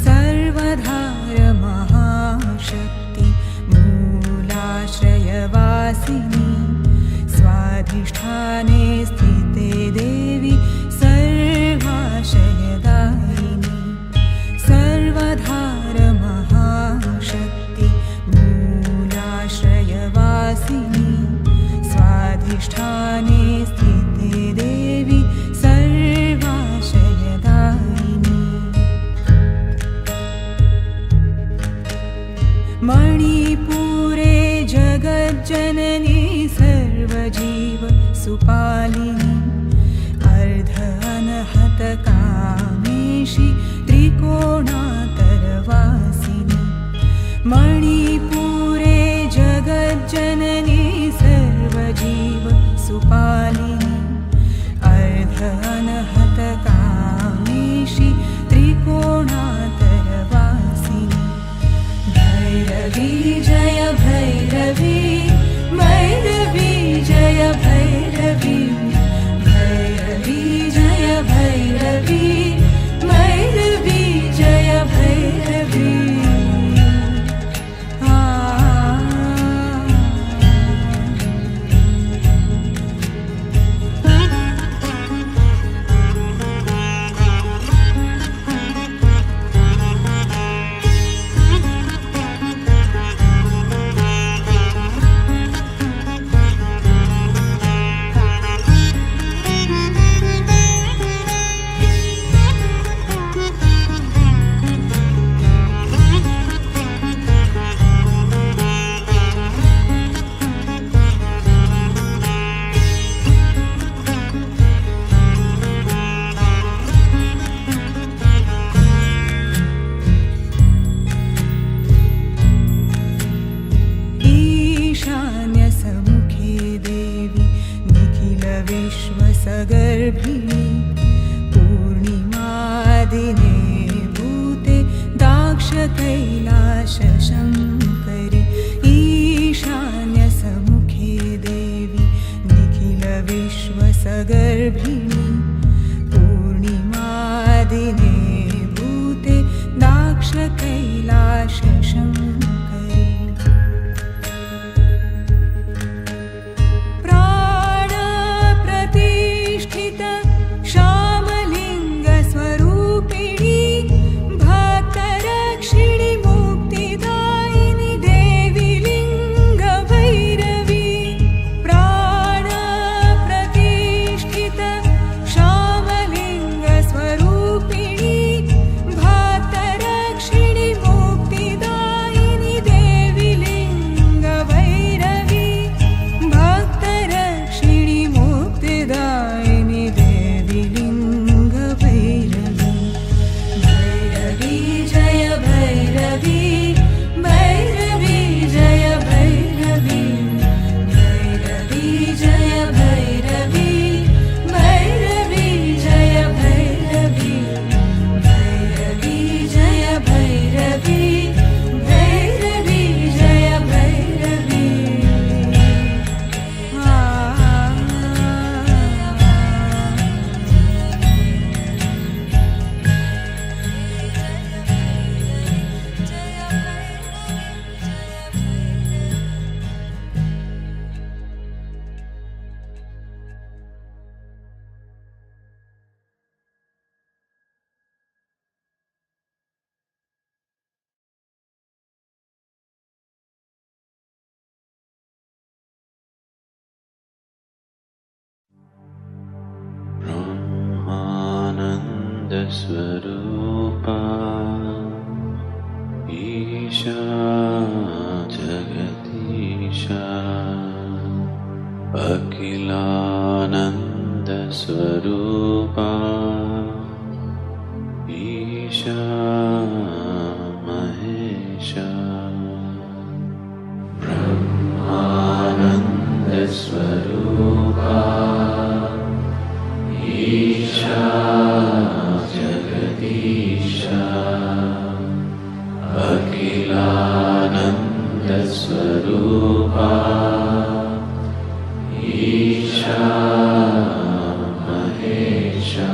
सर्वधार महाशक्ति मूलाश्रयवासिनी स्वाधिष्ठाने स्थिते देवी सर्वाशयदायिनी सर्वधार महाशक्ति मूलाश्रयवासिनी स्वाधिष्ठाने स्थिते देवी सर्वाशयदायिनी मणिपुरे जगज्जननी सर्वजीव सुपालिनी अर्ध अनहत कामेशी त्रिकोणातरवासिनी मणिपुरे जगज्जननी सर्वजीव सुपालिनी अर्ध अनहत कामेशी त्रिकोणातरवासिनी भैरवी जय भैरवी भैरवी जय भैरवी भैरवी जय भैरवी भैरवी जय भैरवी विश्वसगर्भिणी पूर्णिमादिने भूते दाक्षकैलाशशङ्करि ईशान्यसमुखे देवी निखिलविश्वसगर्भिणी पूर्णिमादिने भूते दाक्षकैलाशशङ्करि Swarupa Isha Jagadisha Akhilananda Swarupa Isha Mahesha Brahmananda Swarupa Isha Jagadisha Akhilananda Swarupa Isha Mahesha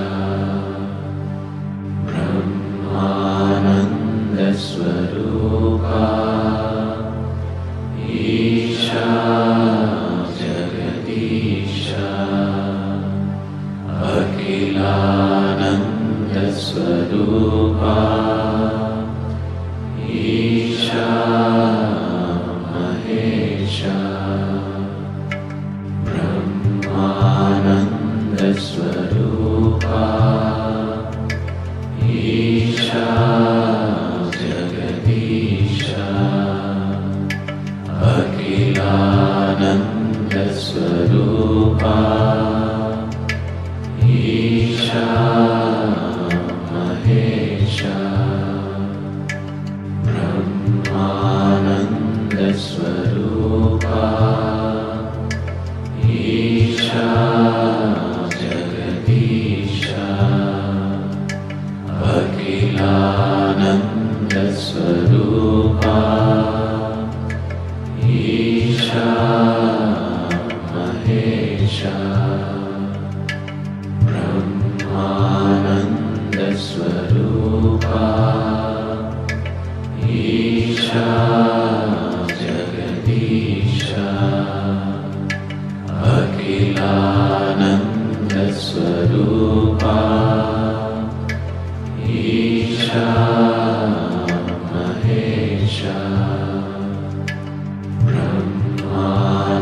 Brahmananda Swarupa Isha Jagadisha Akhilananda Swarupa Isha Mahesha Brahmananda Swarupa Isha Jagadisha Akhilananda Swarupa Isha Mahesha Brahmananda Swarupa Isha Jagadisha Akhilananda Swarupa Isha Mahesha Brahmananda Swarupa Isha Jagadisha Akhilananda Swarupa Isha Mahesha Brahmananda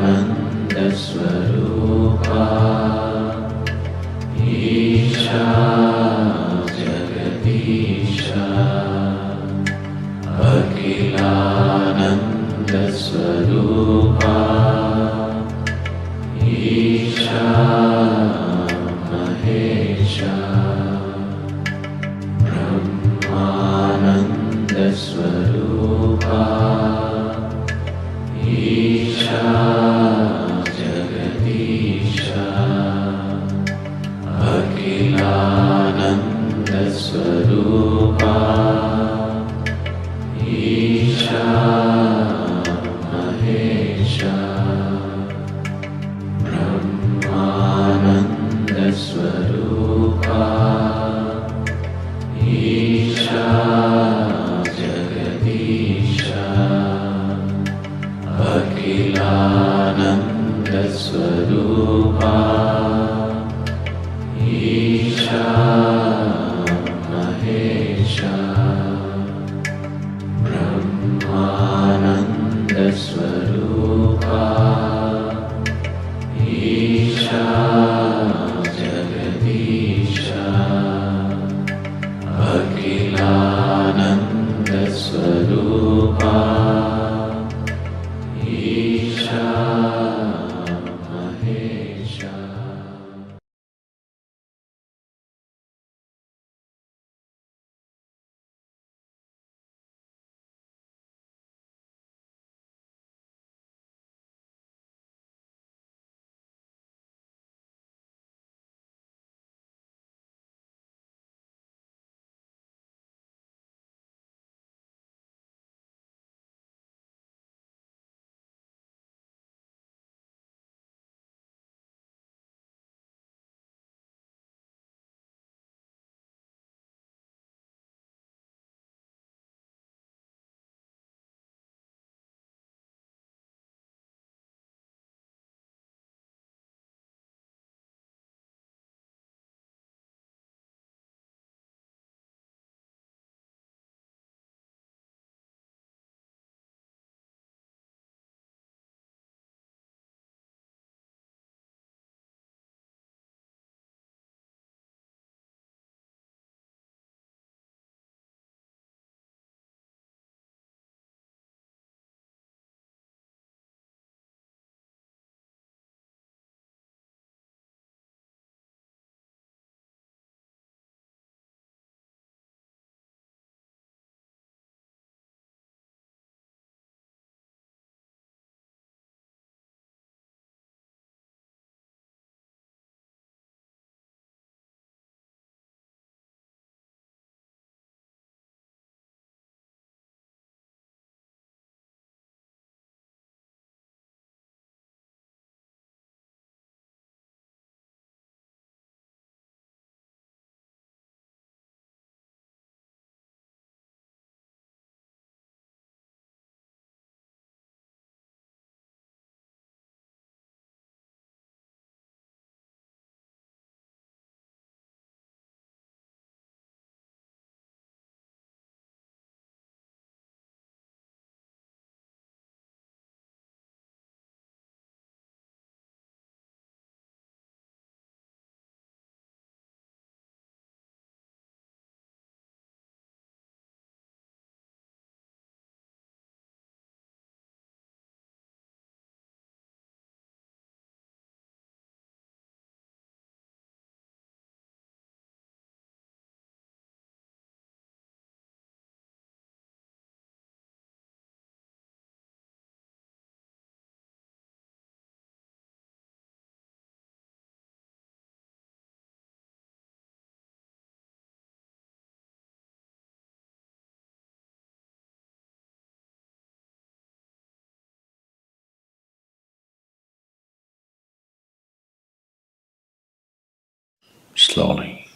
Slowly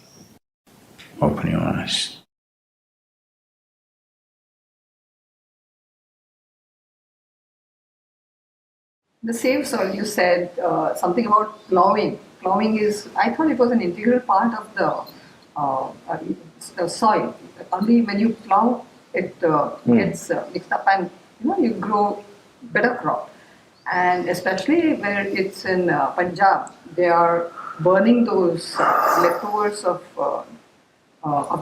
open your eyes. The save soil, you said something about plowing. Plowing is, I thought it was an integral part of the soil. Only when you plow, it gets mixed up and you grow better crop. And especially where it's in Punjab, they are burning those leftovers of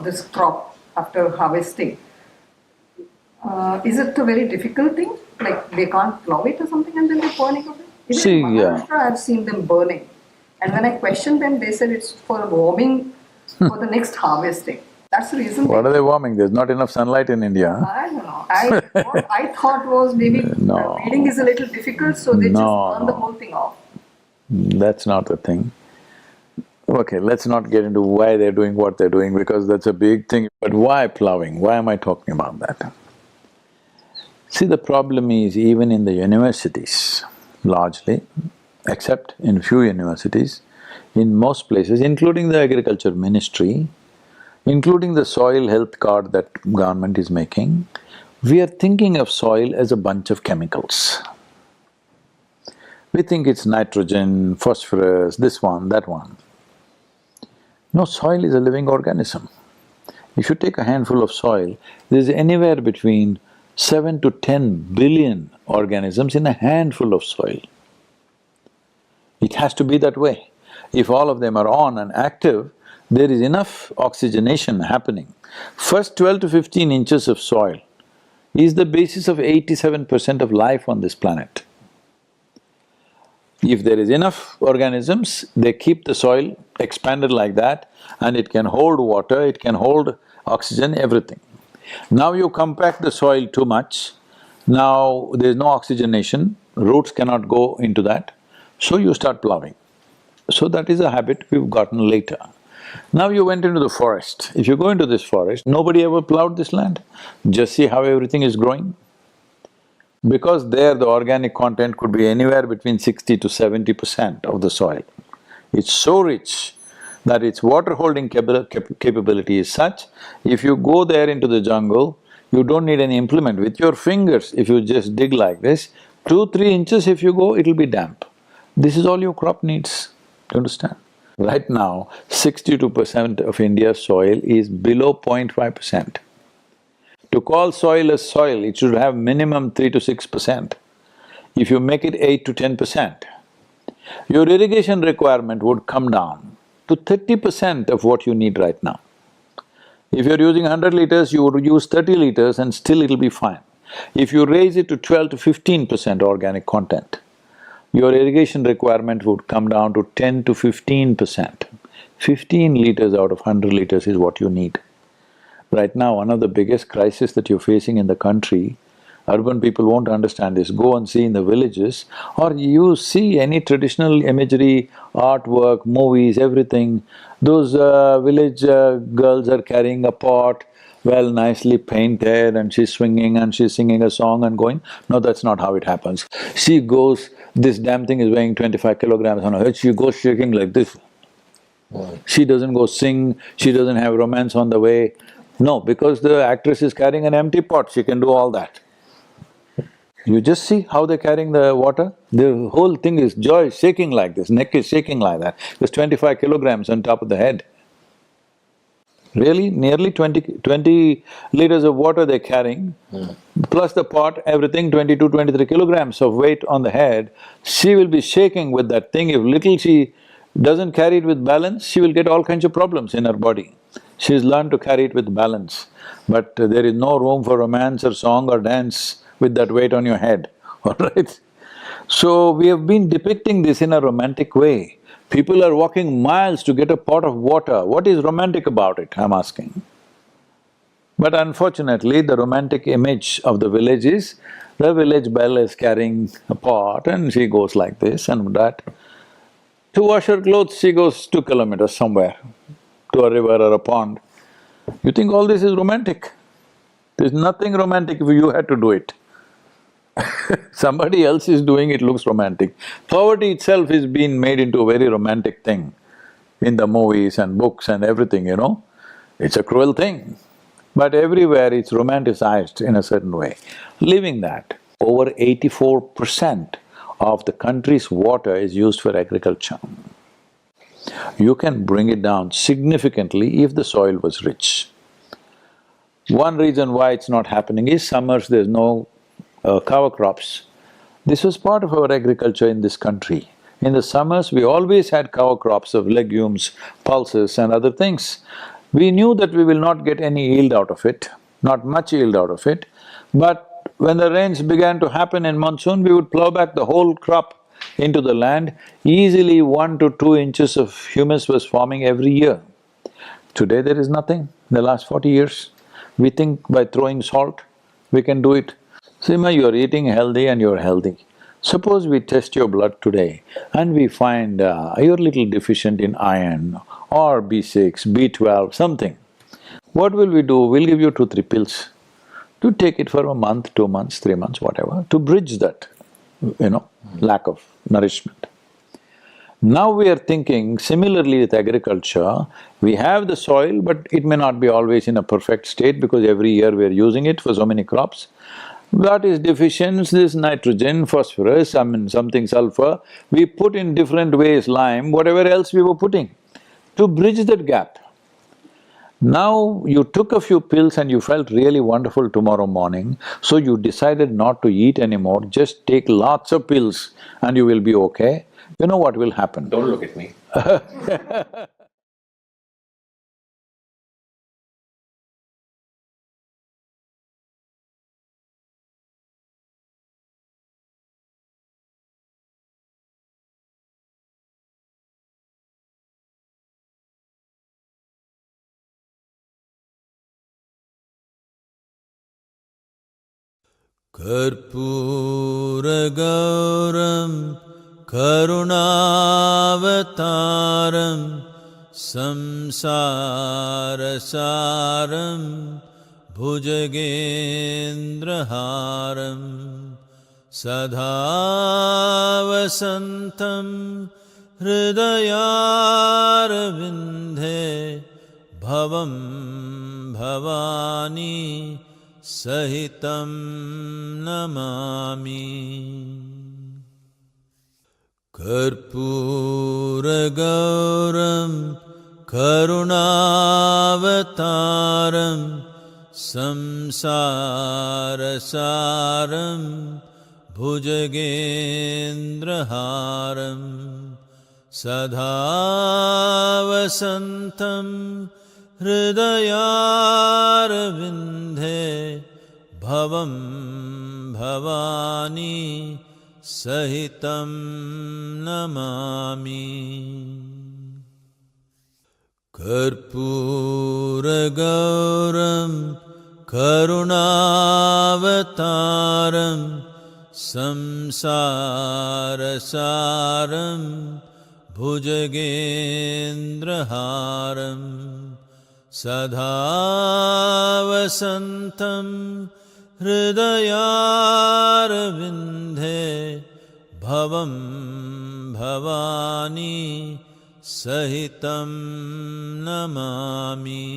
this crop after harvesting. Is it a very difficult thing? Like they can't plow it or something and then they're burning away? Even See, in Maharashtra, I've seen them burning. And when I questioned them, they said it's for warming for the next harvesting. That's the reason. What are they warming? There's not enough sunlight in India. I don't know. What I thought was maybe No. reading is a little difficult, so they just No, burn the no. whole thing off. That's not the thing. Okay, let's not get into why they're doing what they're doing because that's a big thing. But why plowing? Why am I talking about that? See, the problem is even in the universities, largely, except in few universities, in most places, including the agriculture ministry, including the soil health card that government is making, we are thinking of soil as a bunch of chemicals. We think it's nitrogen, phosphorus, this one, that one. No, soil is a living organism. If you take a handful of soil, there's anywhere between 7 to 10 billion organisms in a handful of soil. It has to be that way. If all of them are on and active, there is enough oxygenation happening. First 12 to 15 inches of soil is the basis of 87% of life on this planet. If there is enough organisms, they keep the soil expanded like that and it can hold water, it can hold oxygen, everything. Now you compact the soil too much, now there is no oxygenation, roots cannot go into that, so you start plowing. So that is a habit we've gotten later. Now you went into the forest. If you go into this forest, nobody ever plowed this land. Just see how everything is growing. Because there the organic content could be anywhere between 60 to 70% of the soil. It's so rich that its water holding capability is such, if you go there into the jungle, you don't need any implement. With your fingers, if you just dig like this, 2-3 inches if you go, it'll be damp. This is all your crop needs, do you understand? Right now, 62% of India's soil is below 0.5%. To call soil as soil, it should have minimum 3 to 6%. If you make it 8 to 10%, your irrigation requirement would come down to 30% of what you need right now. If you're using 100 liters, you would use 30 liters and still it'll be fine. If you raise it to 12 to 15% organic content, your irrigation requirement would come down to 10 to 15%. 15 liters out of 100 liters is what you need. Right now, one of the biggest crises that you're facing in the country, urban people won't understand this, go and see in the villages, or you see any traditional imagery, artwork, movies, everything, those village girls are carrying a pot, well nicely painted, and she's swinging and she's singing a song and going. No, that's not how it happens. She goes, this damn thing is weighing 25 kilograms on her head, she goes shaking like this. She doesn't go sing, she doesn't have romance on the way. No, because the actress is carrying an empty pot, she can do all that. You just see how they're carrying the water? The whole thing is joy shaking like this, neck is shaking like that. There's 25 kilograms on top of the head. Really, nearly 20 liters of water they're carrying, plus the pot, everything, 22, 23 kilograms of weight on the head. She will be shaking with that thing. If little she doesn't carry it with balance, she will get all kinds of problems in her body. She's learned to carry it with balance, but there is no room for romance or song or dance with that weight on your head, all right? So we have been depicting this in a romantic way. People are walking miles to get a pot of water. What is romantic about it, I'm asking? But unfortunately, the romantic image of the village is, the village belle is carrying a pot and she goes like this and that. To wash her clothes, she goes 2 kilometers somewhere, to a river or a pond. You think all this is romantic? There's nothing romantic if you had to do it. Somebody else is doing it, looks romantic. Poverty itself is being made into a very romantic thing. in the movies and books and everything, you know. It's a cruel thing. But everywhere it's romanticized in a certain way. Leaving that, over 84% of the country's water is used for agriculture. You can bring it down significantly if the soil was rich. One reason why it's not happening is summers there's no cover crops. This was part of our agriculture in this country. In the summers, we always had cover crops of legumes, pulses and other things. We knew that we will not get any yield out of it, not much yield out of it, but when the rains began to happen in monsoon, we would plow back the whole crop into the land. Easily 1 to 2 inches of humus was forming every year. Today there is nothing. In the last 40 years, we think by throwing salt, we can do it. Seema, you're eating healthy and you're healthy. Suppose we test your blood today and we find you're a little deficient in iron or B6, B12, something. What will we do? We'll give you 2-3 pills to take it for a month, 2 months, 3 months, whatever, to bridge that, you know, lack of nourishment. Now we are thinking similarly with agriculture, we have the soil but it may not be always in a perfect state because every year we are using it for so many crops. What is deficient, this nitrogen, phosphorus, something sulfur, we put in different ways, lime, whatever else we were putting, to bridge that gap. Now you took a few pills and you felt really wonderful tomorrow morning, so you decided not to eat anymore, just take lots of pills and you will be okay. You know what will happen? Don't look at me. Karpuragauram Karunavataram Samsarasaram Bhujagendraharam Sadhavasantam Hridayarvindhe Bhavam Bhavani Sahitam Namami Karpuragauram Karunavataram Samsarasaram Bhujagendraharam Sadhavasantam Hridayarvindhe Bhavam Bhavani Sahitam Namami Karpuragauram Karunavataram Samsarasaram Bhujagendraharam Sadhavasantam Hridayarvindhe Bhavam Bhavani Sahitam Namami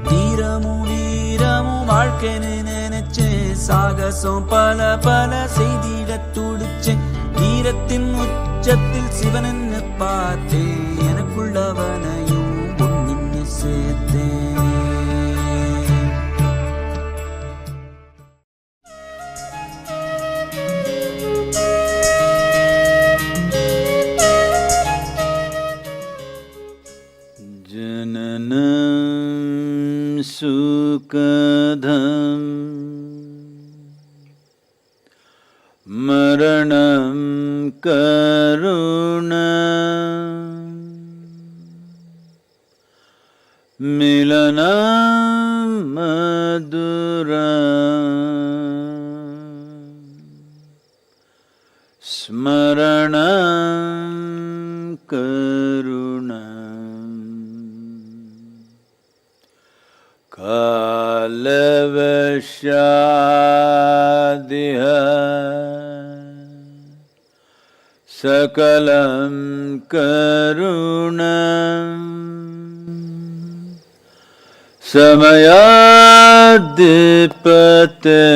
வீரமும் வாழ்க்கைன்னு நினைச்சேன், சாகசம் பல பல செய்திடத் துடிச்சேன். வீரத்தின் உச்சத்தில் சிவனன்னு பார்த்தேன், எனக்குள்ளவனையும் பொன்னின்னு சேர்த்தேன். Sukadham Maranam Karuna Milanam Madura Maranam Karunam Kalavashadiha Sakalam Karunam Samayadipate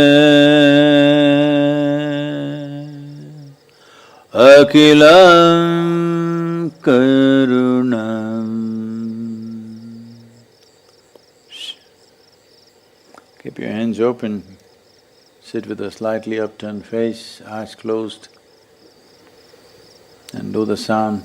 Akilam Karunam. Keep your hands open, sit with a slightly upturned face, eyes closed, and do the sound.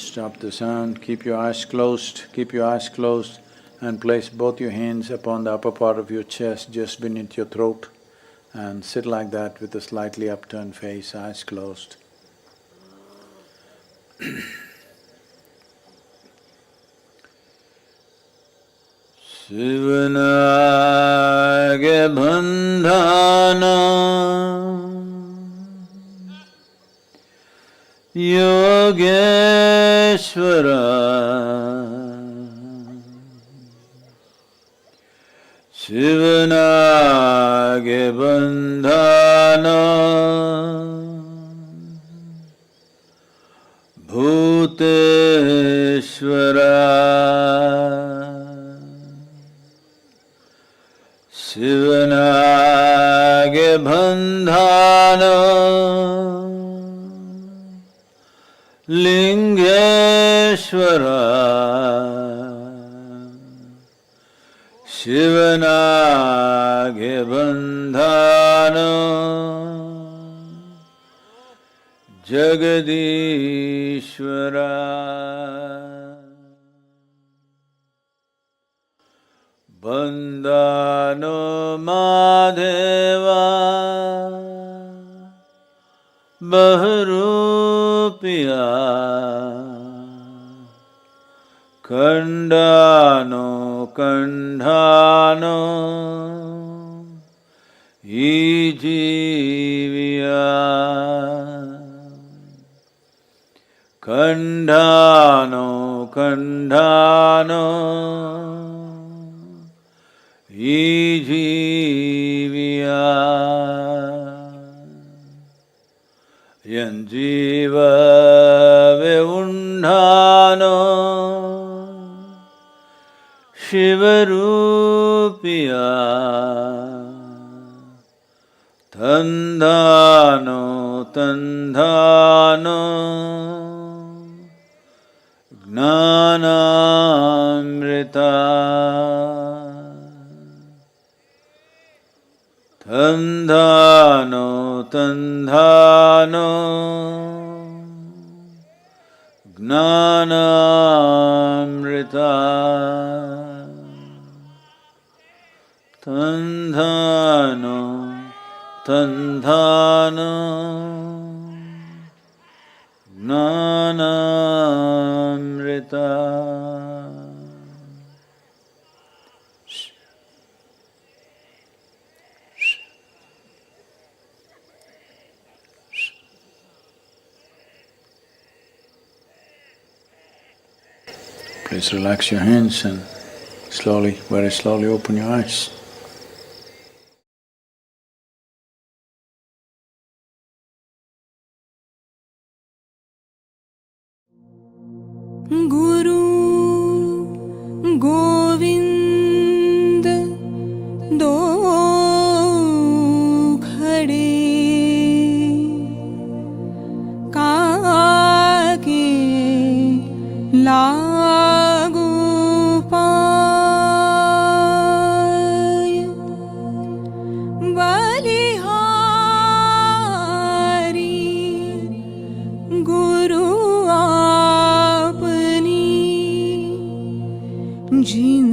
Stop the sound, keep your eyes closed and place both your hands upon the upper part of your chest, just beneath your throat, and sit like that with a slightly upturned face, eyes closed. Sivanage bandhana Yogeshwara Sivanage bandhana Bhuteshwara Sivanage bandhana Lingeshwara Sivanage bandhana Jagadishwara Bandhano Madheva Baharupiya Kandano Kandhano Ijiviya Kandhano Kandhano Ijiviya Yanjiva Veundhano Shivarupiya Tandhano Tandhano Gnanamrita Tandhano Tandhano Gnanamrita Tandhano Tandhano Gnanamrita. Just relax your hands and slowly, very slowly open your eyes. गुरु गोविंद दो खड़े काके लागू पाय बलिहारी गुरु जीवन